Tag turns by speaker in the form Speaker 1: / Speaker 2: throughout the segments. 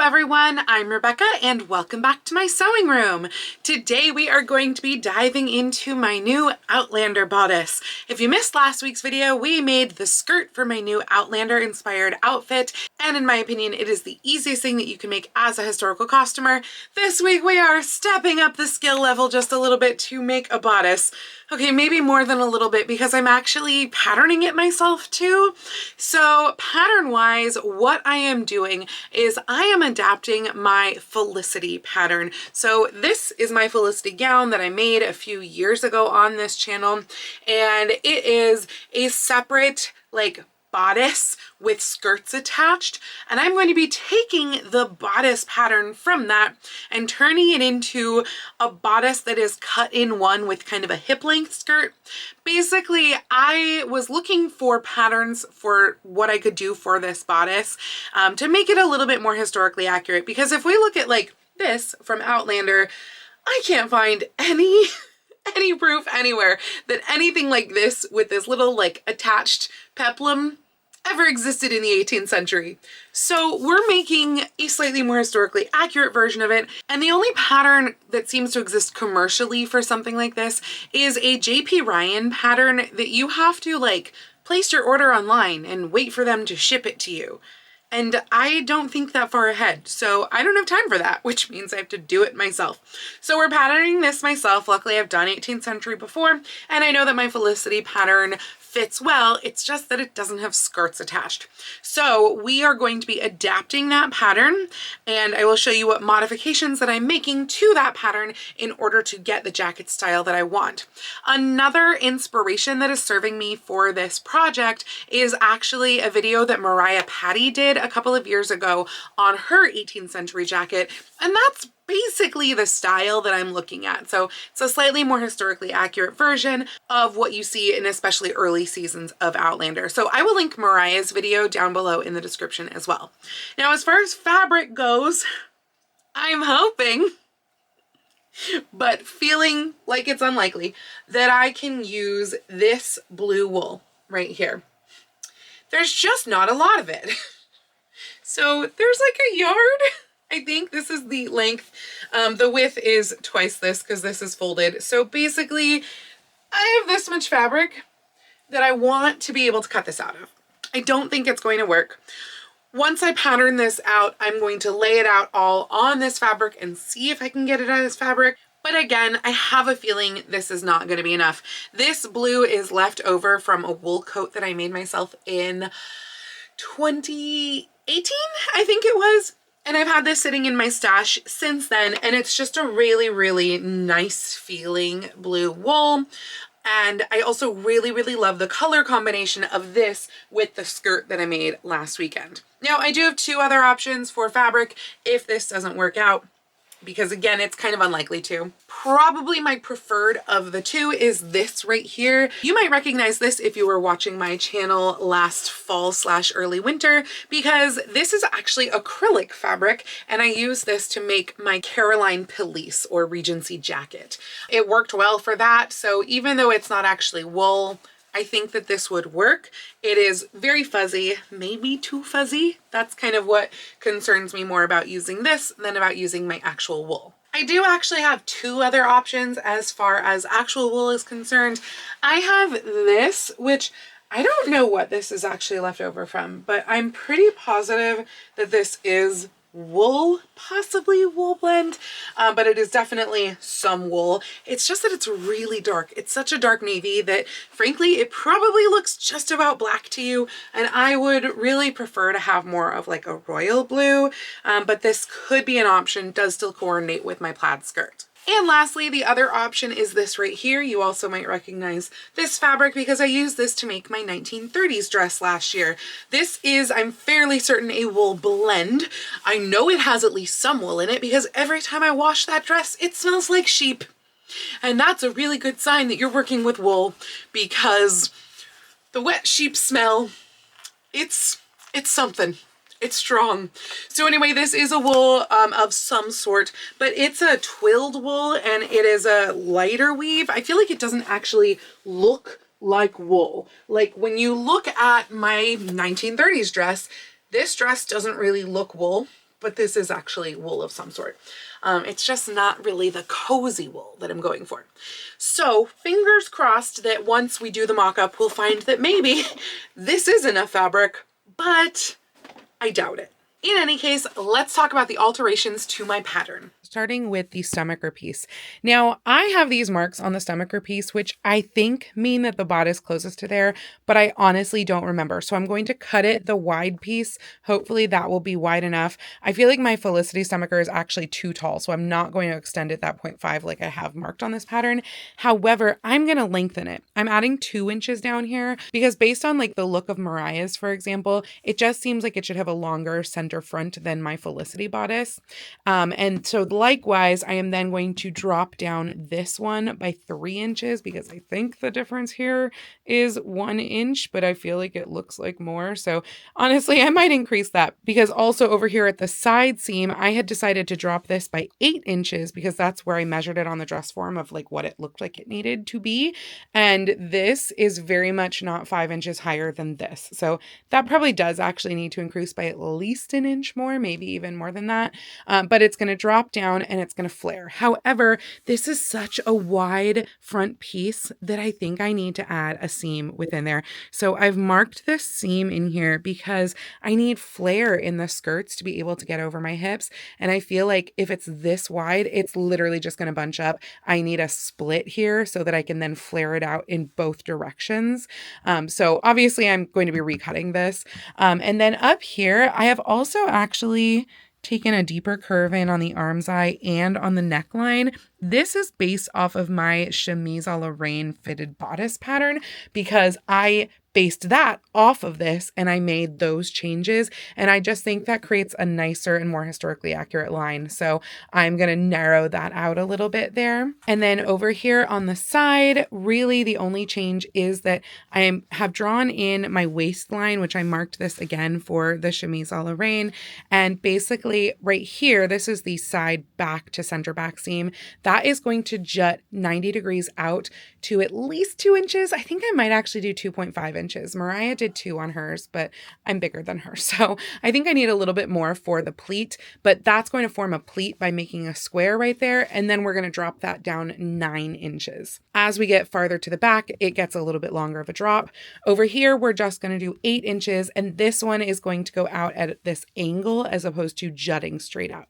Speaker 1: everyone, I'm Rebecca and welcome back to my sewing room. Today we are going to be diving into my new Outlander bodice. If you missed last week's video, we made the skirt for my new Outlander inspired outfit, and in my opinion it is the easiest thing that you can make as a historical costumer. This week we are stepping up the skill level just a little bit to make a bodice. Okay, maybe more than a little bit because I'm actually patterning it myself too. So pattern wise, what I am doing is I am adapting my Felicity pattern. So this is my Felicity gown that I made a few years ago on this channel, and it is a separate bodice with skirts attached, and I'm going to be taking the bodice pattern from that and turning it into a bodice that is cut in one with kind of a hip length skirt. Basically, I was looking for patterns for what I could do for this bodice to make it a little bit more historically accurate, because if we look at this from Outlander, I can't find any proof anywhere that anything like this with this little attached peplum ever existed in the 18th century. So we're making a slightly more historically accurate version of it, and the only pattern that seems to exist commercially for something like this is a JP Ryan pattern that you have to place your order online and wait for them to ship it to you. And I don't think that far ahead, so I don't have time for that, which means I have to do it myself. So we're patterning this myself. Luckily, I've done 18th century before, and I know that my Felicity pattern fits well. It's just that it doesn't have skirts attached. So we are going to be adapting that pattern, and I will show you what modifications that I'm making to that pattern in order to get the jacket style that I want. Another inspiration that is serving me for this project is actually a video that Mariah Patty did a couple of years ago on her 18th century jacket, and that's basically the style that I'm looking at. So it's a slightly more historically accurate version of what you see in especially early seasons of Outlander. So I will link Mariah's video down below in the description as well. Now, as far as fabric goes, I'm hoping, but feeling like it's unlikely, that I can use this blue wool right here. There's just not a lot of it. So there's a yard. I think this is the length. The width is twice this because this is folded. So basically, I have this much fabric that I want to be able to cut this out of. I don't think it's going to work. Once I pattern this out, I'm going to lay it out all on this fabric and see if I can get it out of this fabric. But again, I have a feeling this is not going to be enough. This blue is left over from a wool coat that I made myself in 2018, I think it was. And I've had this sitting in my stash since then, and it's just a really, really nice feeling blue wool. And I also really, really love the color combination of this with the skirt that I made last weekend. Now, I do have two other options for fabric if this doesn't work out, because again, it's kind of unlikely to. Probably my preferred of the two is this right here. You might recognize this if you were watching my channel last fall/early winter, because this is actually acrylic fabric, and I use this to make my Caroline Pelisse or Regency jacket. It worked well for that, so even though it's not actually wool, I think that this would work. It is very fuzzy, maybe too fuzzy. That's kind of what concerns me more about using this than about using my actual wool. I do actually have two other options as far as actual wool is concerned. I have this, which I don't know what this is actually left over from, but I'm pretty positive that this is wool, possibly wool blend, but it is definitely some wool. It's just that it's really dark. It's such a dark navy that frankly it probably looks just about black to you, and I would really prefer to have more of a royal blue, but this could be an option. Does still coordinate with my plaid skirt. And lastly, the other option is this right here. You also might recognize this fabric because I used this to make my 1930s dress last year. This is, I'm fairly certain, a wool blend. I know it has at least some wool in it because every time I wash that dress, it smells like sheep. And that's a really good sign that you're working with wool, because the wet sheep smell, it's something. It's strong. So anyway, this is a wool of some sort, but it's a twilled wool and it is a lighter weave. I feel like it doesn't actually look like wool. When you look at my 1930s dress, this dress doesn't really look wool. but this is actually wool of some sort. It's just not really the cozy wool that I'm going for. So fingers crossed that once we do the mock-up, we'll find that maybe this is enough fabric, but I doubt it. In any case, let's talk about the alterations to my pattern. Starting with the stomacher piece. Now, I have these marks on the stomacher piece, which I think mean that the bodice closes to there, but I honestly don't remember. So I'm going to cut it the wide piece. Hopefully that will be wide enough. I feel like my Felicity stomacher is actually too tall, so I'm not going to extend it that 0.5 like I have marked on this pattern. However, I'm going to lengthen it. I'm adding 2 inches down here because based on like the look of Mariah's, for example, it just seems like it should have a longer center front than my Felicity bodice. And so likewise, I am then going to drop down this one by 3 inches because I think the difference here is 1 inch, but I feel like it looks like more. So honestly, I might increase that because also over here at the side seam, I had decided to drop this by 8 inches because that's where I measured it on the dress form of like what it looked like it needed to be. And this is very much not 5 inches higher than this. So that probably does actually need to increase by at least an inch more, maybe even more than that. But it's going to drop down and it's going to flare. However, this is such a wide front piece that I think I need to add a seam within there. So I've marked this seam in here because I need flare in the skirts to be able to get over my hips. And I feel like if it's this wide, it's literally just going to bunch up. I need a split here so that I can then flare it out in both directions. So obviously I'm going to be recutting this. And then up here, I have also actually taken a deeper curve in on the arm's eye and on the neckline. This is based off of my chemise a la reine fitted bodice pattern because I based that off of this and I made those changes. And I just think that creates a nicer and more historically accurate line. So I'm going to narrow that out a little bit there. And then over here on the side, really the only change is that I have drawn in my waistline, which I marked this again for the chemise a la reine. And basically right here, this is the side back to center back seam. That is going to jut 90 degrees out to at least 2 inches. I think I might actually do 2.5 inches. Mariah did 2 on hers, but I'm bigger than her. So I think I need a little bit more for the pleat, but that's going to form a pleat by making a square right there. And then we're going to drop that down 9 inches. As we get farther to the back, it gets a little bit longer of a drop. Over here, we're just going to do 8 inches. And this one is going to go out at this angle as opposed to jutting straight out.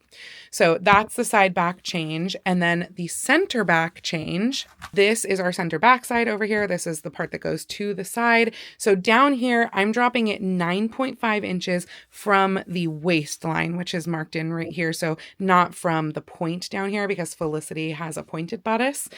Speaker 1: So that's the side back change. And then the center back change. This is our center back side over here. This is the part that goes to the side. So down here, I'm dropping it 9.5 inches from the waistline, which is marked in right here. So not from the point down here because Felicity has a pointed bodice.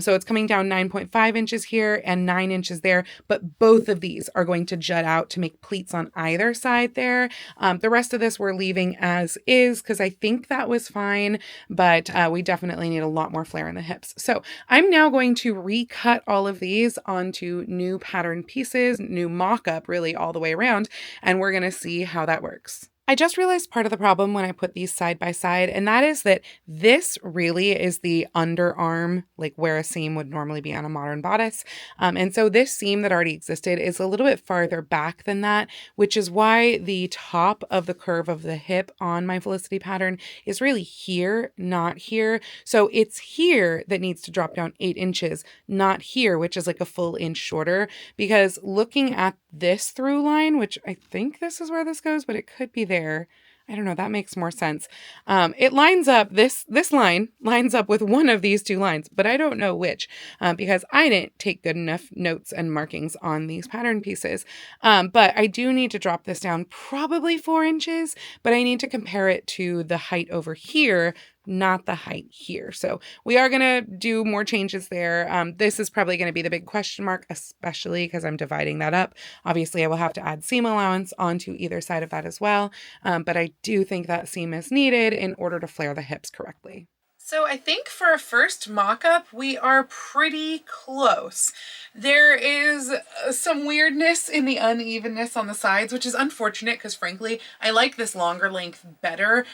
Speaker 1: So it's coming down 9.5 inches here and 9 inches there. But both of these are going to jut out to make pleats on either side there. The rest of this we're leaving as is because I think that was fine, but we definitely need a lot more flare in the hips. So I'm now going to recut all of these onto new pattern pieces, new mock-up really all the way around, and we're going to see how that works. I just realized part of the problem when I put these side by side, and that is that this really is the underarm, like where a seam would normally be on a modern bodice. And so this seam that already existed is a little bit farther back than that, which is why the top of the curve of the hip on my Felicity pattern is really here, not here. So it's here that needs to drop down 8 inches, not here, which is like a full inch shorter, because looking at this through line, which I think this is where this goes, but it could be there. I don't know. That makes more sense. It lines up, this line lines up with one of these two lines, but I don't know which because I didn't take good enough notes and markings on these pattern pieces. But I do need to drop this down probably 4 inches, but I need to compare it to the height over here, not the height here. So we are going to do more changes there. This is probably going to be the big question mark, especially because I'm dividing that up. Obviously, I will have to add seam allowance onto either side of that as well. But I do think that seam is needed in order to flare the hips correctly. So I think for a first mock-up, we are pretty close. There is some weirdness in the unevenness on the sides, which is unfortunate because frankly, I like this longer length better.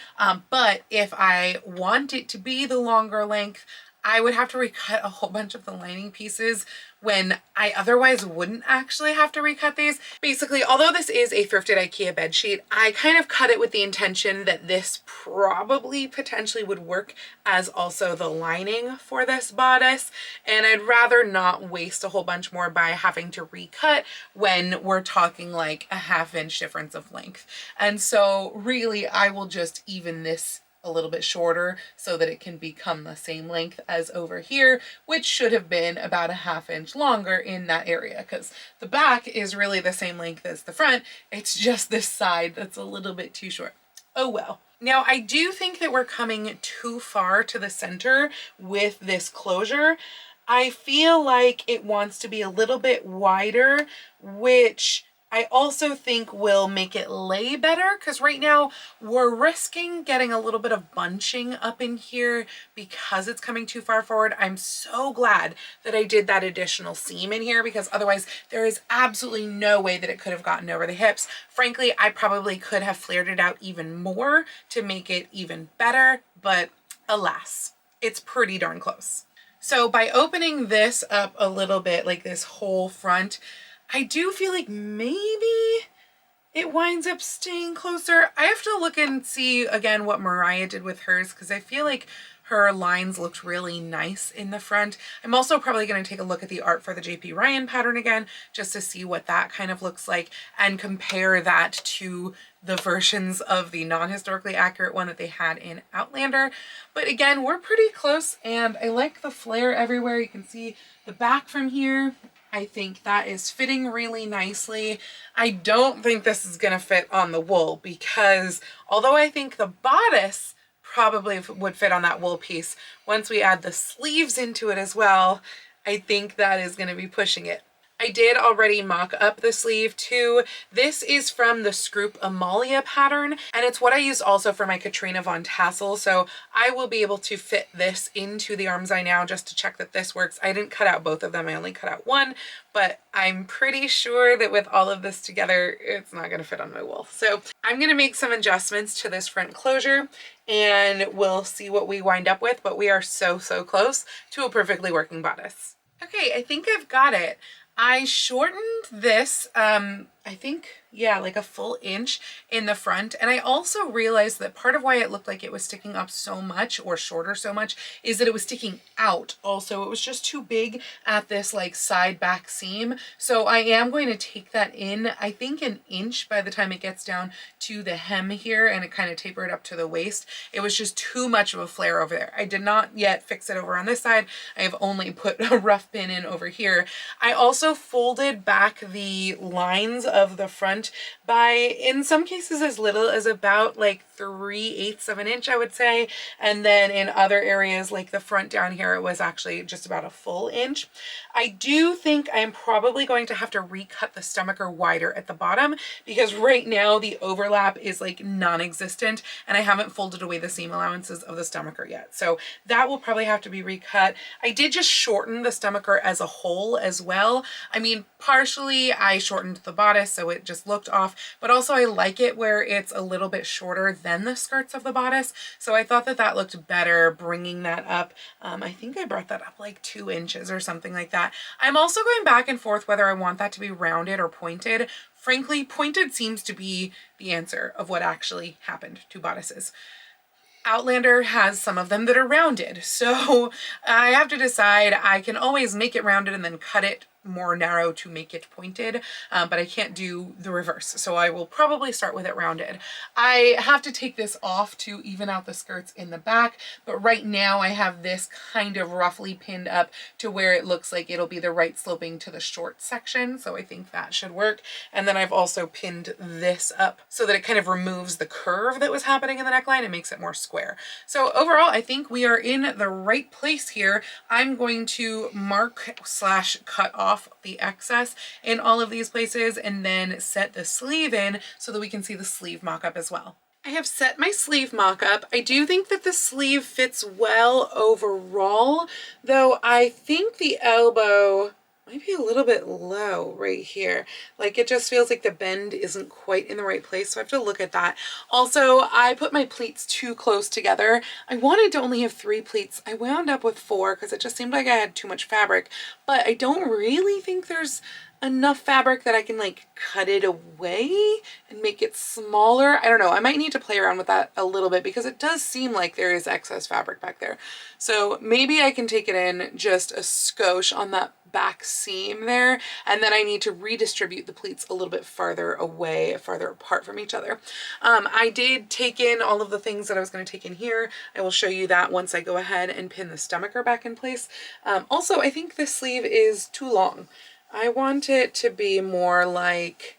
Speaker 1: But if I want it to be the longer length, I would have to recut a whole bunch of the lining pieces when I otherwise wouldn't actually have to recut these. Basically, although this is a thrifted IKEA bedsheet, I kind of cut it with the intention that this probably potentially would work as also the lining for this bodice, and I'd rather not waste a whole bunch more by having to recut when we're talking like a 1/2 inch difference of length. And so really I will just even this a little bit shorter so that it can become the same length as over here, which should have been about a 1/2 inch longer in that area, because the back is really the same length as the front. It's just this side that's a little bit too short. Oh well. Now I do think that we're coming too far to the center with this closure. I feel like it wants to be a little bit wider, which I also think will make it lay better, because right now we're risking getting a little bit of bunching up in here because it's coming too far forward. I'm so glad that I did that additional seam in here, because otherwise there is absolutely no way that it could have gotten over the hips. Frankly, I probably could have flared it out even more to make it even better, but alas, it's pretty darn close. So by opening this up a little bit, like this whole front, I do feel like maybe it winds up staying closer. I have to look and see again what Mariah did with hers, because I feel like her lines looked really nice in the front. I'm also probably going to take a look at the art for the JP Ryan pattern again, just to see what that kind of looks like and compare that to the versions of the non-historically accurate one that they had in Outlander. But again, we're pretty close, and I like the flare everywhere. You can see the back from here. I think that is fitting really nicely. I don't think this is going to fit on the wool, because although I think the bodice probably would fit on that wool piece, once we add the sleeves into it as well, I think that is going to be pushing it. I did already mock up the sleeve too. This is from the Scroop Amalia pattern, and it's what I used also for my Katrina Von Tassel, so I will be able to fit this into the Armscye now just to check that this works. I didn't cut out both of them, I only cut out one, but I'm pretty sure that with all of this together, it's not gonna fit on my wool. So I'm gonna make some adjustments to this front closure, and we'll see what we wind up with, but we are so close to a perfectly working bodice. Okay, I think I've got it. I shortened this, I think, yeah, like a full inch in the front. And I also realized that part of why it looked like it was sticking up so much or shorter so much is that it was sticking out. Also, it was just too big at this like side back seam. So I am going to take that in, I think, an inch by the time it gets down to the hem here, and it kind of tapered up to the waist. It was just too much of a flare over there. I did not yet fix it over on this side. I have only put a rough pin in over here. I also folded back the lines of the front by, in some cases, as little as about like 3/8 of an inch, I would say. And then in other areas like the front down here, it was actually just about a full inch. I do think I'm probably going to have to recut the stomacher wider at the bottom, because right now the overlap is like non-existent, and I haven't folded away the seam allowances of the stomacher yet. So that will probably have to be recut. I did just shorten the stomacher as a whole as well. I mean, partially I shortened the bodice so it just looked off, but also I like it where it's a little bit shorter than the skirts of the bodice. So I thought that that looked better bringing that up. I think I brought that up like 2 inches or something like that. I'm also going back and forth whether I want that to be rounded or pointed. Frankly, pointed seems to be the answer of what actually happened to bodices. Outlander has some of them that are rounded, so I have to decide. I can always make it rounded and then cut it more narrow to make it pointed, but I can't do the reverse, so I will probably start with it rounded. I have to take this off to even out the skirts in the back, but right now I have this kind of roughly pinned up to where it looks like it'll be the right sloping to the short section, so I think that should work. And then I've also pinned this up so that it kind of removes the curve that was happening in the neckline and makes it more square. So overall, I think we are in the right place here. I'm going to mark / cut off the excess in all of these places and then set the sleeve in so that we can see the sleeve mock-up as well. I have set my sleeve mock-up. I do think that the sleeve fits well overall, though I think the elbow might be a little bit low right here. Like it just feels like the bend isn't quite in the right place. So I have to look at that. Also, I put my pleats too close together. I wanted to only have 3 pleats. I wound up with 4 because it just seemed like I had too much fabric, but I don't really think there's enough fabric that I can like cut it away and make it smaller. I don't know. I might need to play around with that a little bit because it does seem like there is excess fabric back there. So maybe I can take it in just a skosh on that back seam there, and then I need to redistribute the pleats a little bit farther away, farther apart from each other. I did take in all of the things that I was going to take in here. I will show you that once I go ahead and pin the stomacher back in place. Also, I think this sleeve is too long. I want it to be more like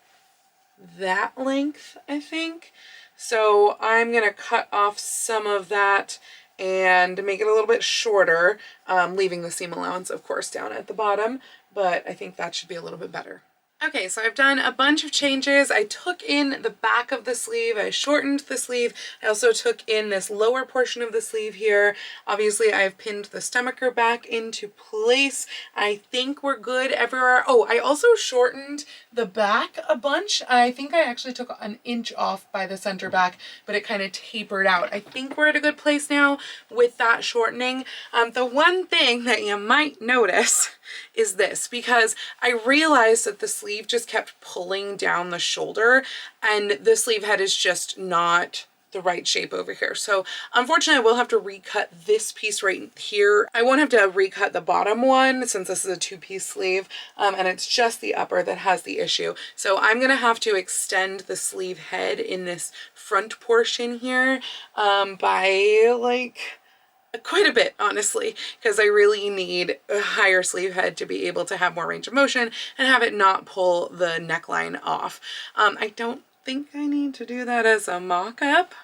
Speaker 1: that length, I think. So I'm going to cut off some of that and make it a little bit shorter, leaving the seam allowance, of course, down at the bottom, but I think that should be a little bit better. Okay, so I've done a bunch of changes. I took in the back of the sleeve, I shortened the sleeve, I also took in this lower portion of the sleeve here. Obviously, I've pinned the stomacher back into place. I think we're good everywhere. Oh, I also shortened the back a bunch. I think I actually took an inch off by the center back, but it kind of tapered out. I think we're at a good place now with that shortening. The one thing that you might notice is this, because I realized that the sleeve just kept pulling down the shoulder and the sleeve head is just not the right shape over here. So unfortunately I will have to recut this piece right here. I won't have to recut the bottom one since this is a 2-piece sleeve, and it's just the upper that has the issue. So I'm gonna have to extend the sleeve head in this front portion here by like quite a bit, honestly, because I really need a higher sleeve head to be able to have more range of motion and have it not pull the neckline off. I don't think I need to do that as a mock-up.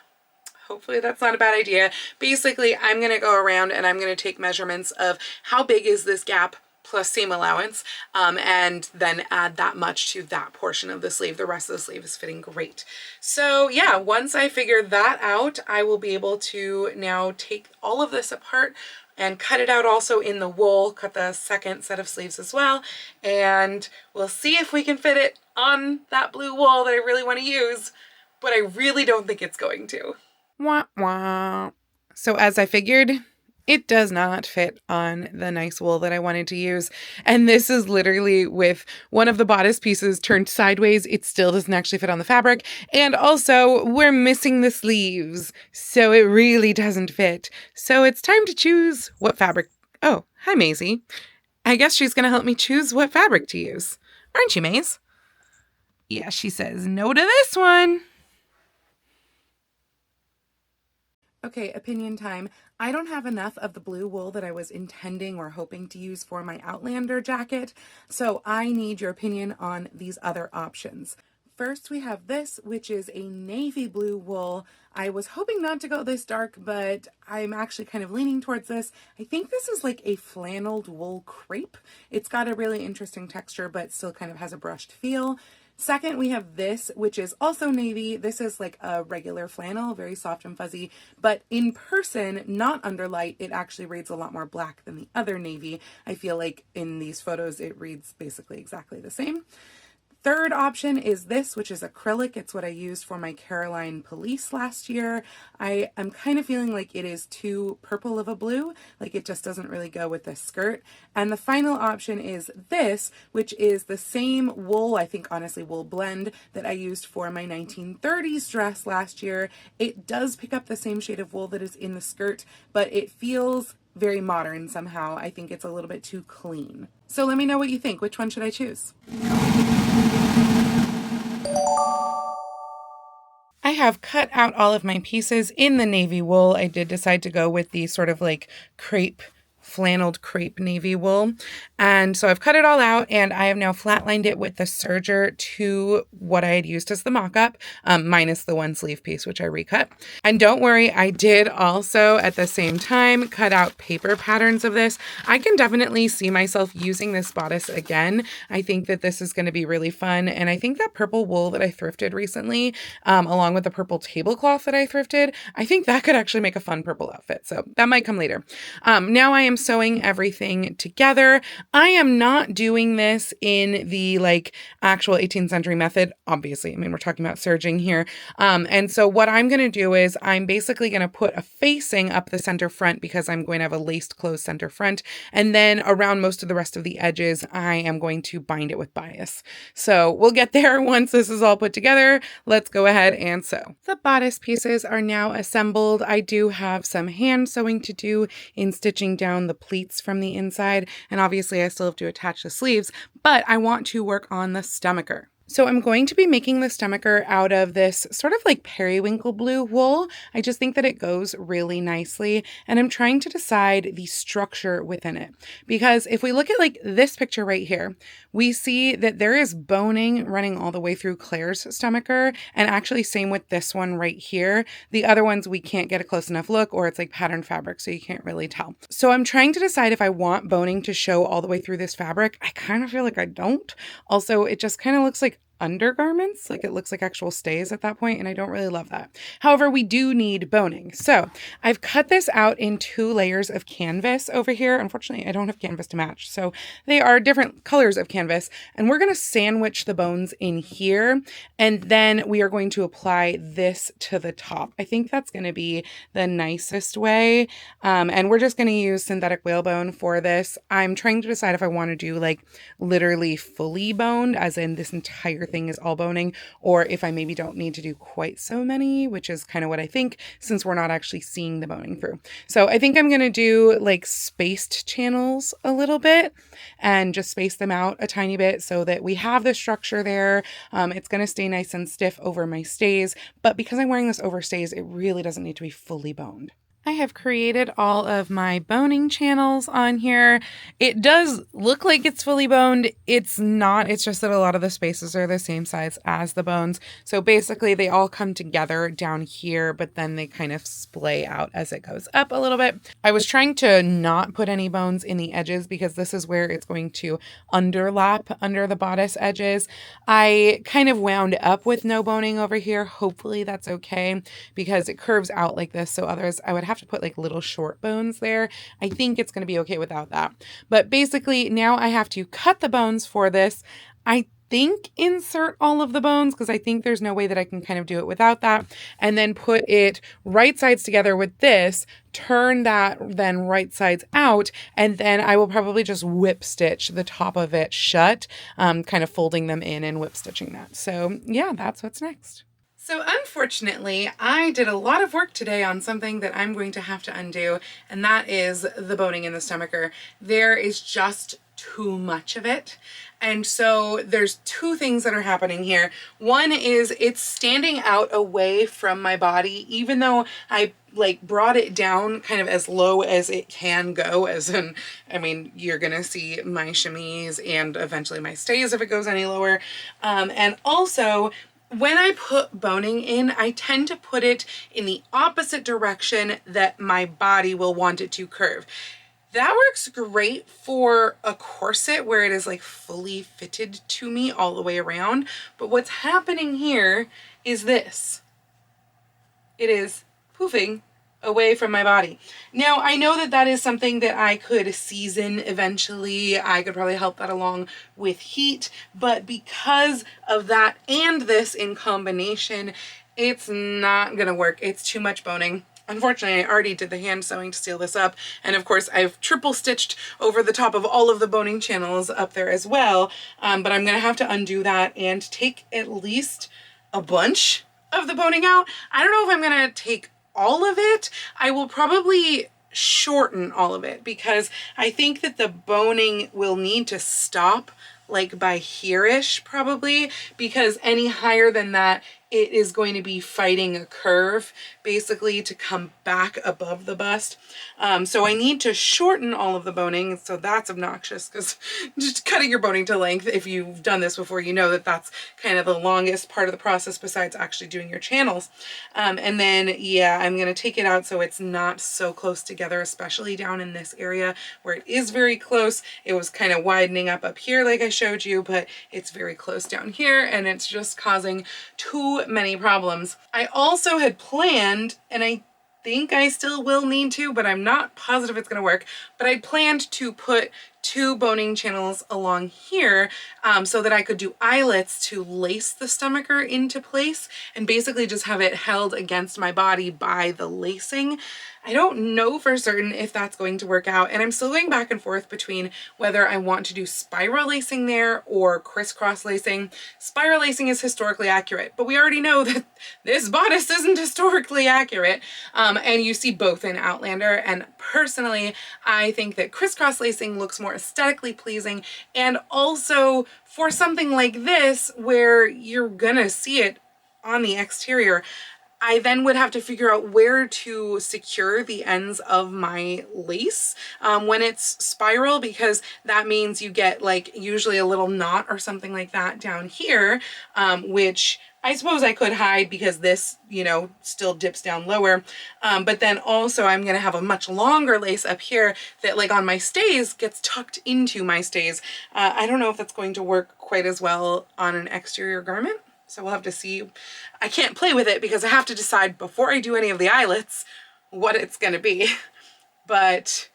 Speaker 1: Hopefully that's not a bad idea. Basically, I'm going to go around and I'm going to take measurements of how big is this gap plus seam allowance, and then add that much to that portion of the sleeve. The rest of the sleeve is fitting great. So yeah, once I figure that out, I will be able to now take all of this apart and cut it out also in the wool, cut the second set of sleeves as well, and we'll see if we can fit it on that blue wool that I really want to use, but I really don't think it's going to. Wah, wah. So as I figured, it does not fit on the nice wool that I wanted to use. And this is literally with one of the bodice pieces turned sideways. It still doesn't actually fit on the fabric. And also we're missing the sleeves. So it really doesn't fit. So it's time to choose what fabric. Oh, hi, Maisie. I guess she's going to help me choose what fabric to use. Aren't you, Maze? Yeah, she says no to this one. Okay, opinion time. I don't have enough of the blue wool that I was intending or hoping to use for my Outlander jacket, so I need your opinion on these other options. First, we have this, which is a navy blue wool. I was hoping not to go this dark, but I'm actually kind of leaning towards this. I think this is like a flanneled wool crepe. It's got a really interesting texture, but still kind of has a brushed feel. Second, we have this, which is also navy. This is like a regular flannel, very soft and fuzzy, but in person, not under light, it actually reads a lot more black than the other navy. I feel like in these photos, it reads basically exactly the same. Third option is this, which is acrylic. It's what I used for my Caroline Police last year. I'm kind of feeling like it is too purple of a blue, like it just doesn't really go with this skirt. And the final option is this, which is the same wool, I think honestly wool blend that I used for my 1930s dress last year. It does pick up the same shade of wool that is in the skirt, but it feels very modern somehow. I think it's a little bit too clean. So let me know what you think. Which one should I choose? I have cut out all of my pieces in the navy wool. I did decide to go with the sort of like crepe, flanneled crepe navy wool. And so I've cut it all out and I have now flatlined it with the serger to what I had used as the mock-up, minus the one sleeve piece, which I recut. And don't worry, I did also at the same time cut out paper patterns of this. I can definitely see myself using this bodice again. I think that this is going to be really fun. And I think that purple wool that I thrifted recently, along with the purple tablecloth that I thrifted, I think that could actually make a fun purple outfit. So that might come later. Now I am am sewing everything together. I am not doing this in the like actual 18th century method, obviously. I mean, we're talking about serging here. And so what I'm going to do is I'm basically going to put a facing up the center front because I'm going to have a laced closed center front. And then around most of the rest of the edges, I am going to bind it with bias. So we'll get there once this is all put together. Let's go ahead and sew. The bodice pieces are now assembled. I do have some hand sewing to do in stitching down the pleats from the inside. And obviously I still have to attach the sleeves, but I want to work on the stomacher. So I'm going to be making the stomacher out of this sort of like periwinkle blue wool. I just think that it goes really nicely, and I'm trying to decide the structure within it. Because if we look at like this picture right here, we see that there is boning running all the way through Claire's stomacher, and actually same with this one right here. The other ones we can't get a close enough look, or it's like patterned fabric, so you can't really tell. So I'm trying to decide if I want boning to show all the way through this fabric. I kind of feel like I don't. Also, it just kind of looks like undergarments, like it looks like actual stays at that point, and I don't really love that. However, we do need boning. So I've cut this out in 2 layers of canvas over here. Unfortunately, I don't have canvas to match, so they are different colors of canvas, and we're going to sandwich the bones in here, and then we are going to apply this to the top. I think that's going to be the nicest way, and we're just going to use synthetic whalebone for this. I'm trying to decide if I want to do like literally fully boned, as in this entire thing is all boning, or if I maybe don't need to do quite so many, which is kind of what I think, since we're not actually seeing the boning through. So I think I'm going to do like spaced channels a little bit and just space them out a tiny bit so that we have the structure there. It's going to stay nice and stiff over my stays, but because I'm wearing this over stays, it really doesn't need to be fully boned. I have created all of my boning channels on here. It does look like it's fully boned. It's not. It's just that a lot of the spaces are the same size as the bones. So basically they all come together down here, but then they kind of splay out as it goes up a little bit. I was trying to not put any bones in the edges because this is where it's going to underlap under the bodice edges. I kind of wound up with no boning over here. Hopefully that's okay because it curves out like this. So otherwise I would have to put like little short bones there. I think it's going to be okay without that. But basically now I have to cut the bones for this. I think insert all of the bones because I think there's no way that I can kind of do it without that. And then put it right sides together with this, turn that then right sides out, and then I will probably just whip stitch the top of it shut, kind of folding them in and whip stitching that. So yeah, that's what's next. So unfortunately, I did a lot of work today on something that I'm going to have to undo, and that is the boning in the stomacher. There is just too much of it. And so there's 2 things that are happening here. One is it's standing out away from my body, even though I like brought it down kind of as low as it can go, as in, I mean, you're gonna see my chemise and eventually my stays if it goes any lower. And also, when I put boning in, I tend to put it in the opposite direction that my body will want it to curve. That works great for a corset where it is like fully fitted to me all the way around. But what's happening here is this. It is poofing away from my body. Now, I know that that is something that I could season eventually. I could probably help that along with heat, but because of that and this in combination, it's not gonna work. It's too much boning. Unfortunately, I already did the hand sewing to seal this up, and of course I've triple stitched over the top of all of the boning channels up there as well, but I'm gonna have to undo that and take at least a bunch of the boning out. I don't know if I'm gonna take all of it. I will probably shorten all of it because I think that the boning will need to stop like by here-ish probably, because any higher than that it is going to be fighting a curve basically to come back above the bust. So I need to shorten all of the boning, so that's obnoxious because just cutting your boning to length, if you've done this before, you know that that's kind of the longest part of the process besides actually doing your channels. And then yeah, I'm going to take it out so it's not so close together, especially down in this area where it is very close. It was kind of widening up here like I showed you, but it's very close down here and it's just causing too many problems. I also had planned, and I think I still will need to, but I'm not positive it's gonna work. But I planned to put 2 boning channels along here so that I could do eyelets to lace the stomacher into place and basically just have it held against my body by the lacing. I don't know for certain if that's going to work out, and I'm still going back and forth between whether I want to do spiral lacing there or crisscross lacing. Spiral lacing is historically accurate, but we already know that this bodice isn't historically accurate, and you see both in Outlander, and personally I think that crisscross lacing looks more aesthetically pleasing, and also for something like this where you're gonna see it on the exterior, I then would have to figure out where to secure the ends of my lace when it's spiral, because that means you get like usually a little knot or something like that down here, which I suppose I could hide because this, you know, still dips down lower. But then also I'm gonna have a much longer lace up here that, like on my stays, gets tucked into my stays. I don't know if that's going to work quite as well on an exterior garment. So we'll have to see. I can't play with it because I have to decide before I do any of the eyelets what it's gonna be. But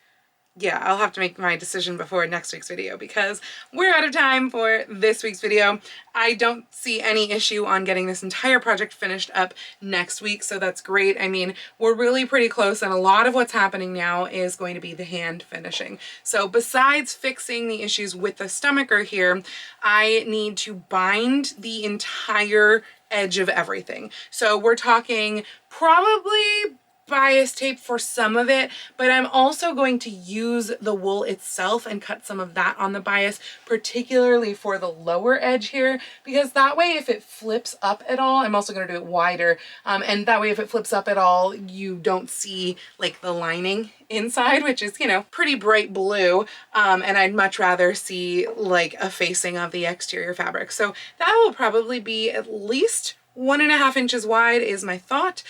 Speaker 1: yeah, I'll have to make my decision before next week's video because we're out of time for this week's video. I don't see any issue on getting this entire project finished up next week, so that's great. I mean, we're really pretty close, and a lot of what's happening now is going to be the hand finishing. So besides fixing the issues with the stomacher here, I need to bind the entire edge of everything. So we're talking probably bias tape for some of it, but I'm also going to use the wool itself and cut some of that on the bias, particularly for the lower edge here, because that way if it flips up at all, I'm also going to do it wider, and that way if it flips up at all, you don't see like the lining inside, which is, you know, pretty bright blue, and I'd much rather see like a facing of the exterior fabric. So that will probably be at least 1.5 inches wide is my thought,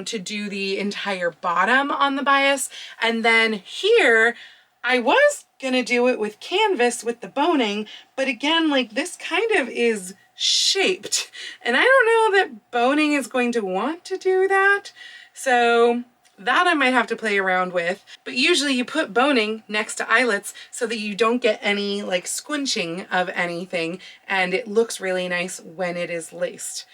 Speaker 1: to do the entire bottom on the bias. And then here I was gonna do it with canvas with the boning, but again, like this kind of is shaped and I don't know that boning is going to want to do that. So that I might have to play around with, but usually you put boning next to eyelets so that you don't get any like squinching of anything, and it looks really nice when it is laced.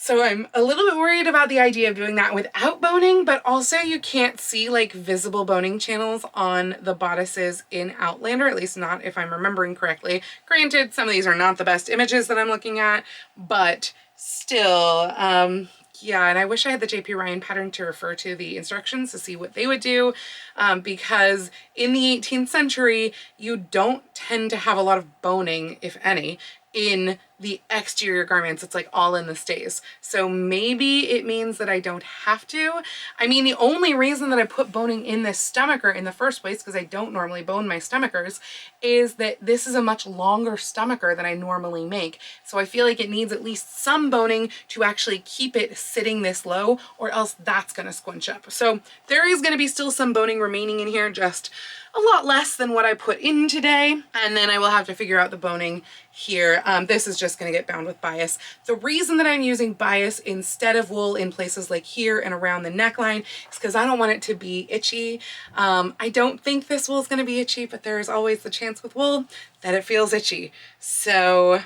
Speaker 1: So I'm a little bit worried about the idea of doing that without boning, but also you can't see like visible boning channels on the bodices in Outlander, at least not if I'm remembering correctly. Granted, some of these are not the best images that I'm looking at, but still, yeah, and I wish I had the JP Ryan pattern to refer to the instructions to see what they would do, because in the 18th century, you don't tend to have a lot of boning, if any, in the exterior garments. It's like all in the stays. So maybe it means that I don't have to. I mean, the only reason that I put boning in this stomacher in the first place, because I don't normally bone my stomachers, is that this is a much longer stomacher than I normally make. So I feel like it needs at least some boning to actually keep it sitting this low, or else that's gonna squinch up. So there is gonna be still some boning remaining in here, just a lot less than what I put in today. And then I will have to figure out the boning here. This is just gonna get bound with bias. The reason that I'm using bias instead of wool in places like here and around the neckline is because I don't want it to be itchy. I don't think this wool is gonna be itchy, but there is always the chance with wool that it feels itchy. So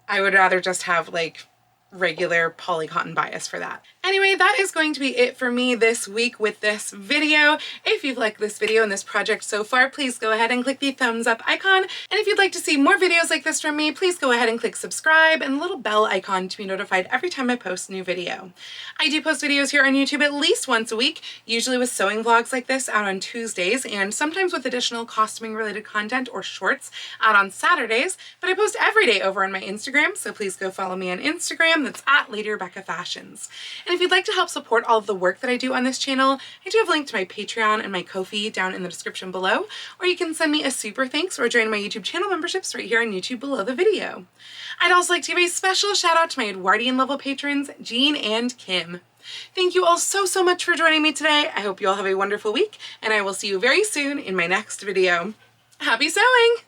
Speaker 1: I would rather just have like regular poly cotton bias for that. Anyway, that is going to be it for me this week with this video. If you've liked this video and this project so far, please go ahead and click the thumbs up icon. And if you'd like to see more videos like this from me, please go ahead and click subscribe and the little bell icon to be notified every time I post a new video. I do post videos here on YouTube at least once a week, usually with sewing vlogs like this out on Tuesdays, and sometimes with additional costuming related content or shorts out on Saturdays, but I post every day over on my Instagram, so please go follow me on Instagram. That's at Lady Rebecca Fashions. And if you'd like to help support all of the work that I do on this channel, I do have a link to my Patreon and my Ko-fi down in the description below, or you can send me a super thanks or join my YouTube channel memberships right here on YouTube below the video. I'd also like to give a special shout out to my Edwardian level patrons, Jean and Kim. Thank you all so much for joining me today. I hope you all have a wonderful week, and I will see you very soon in my next video. Happy sewing!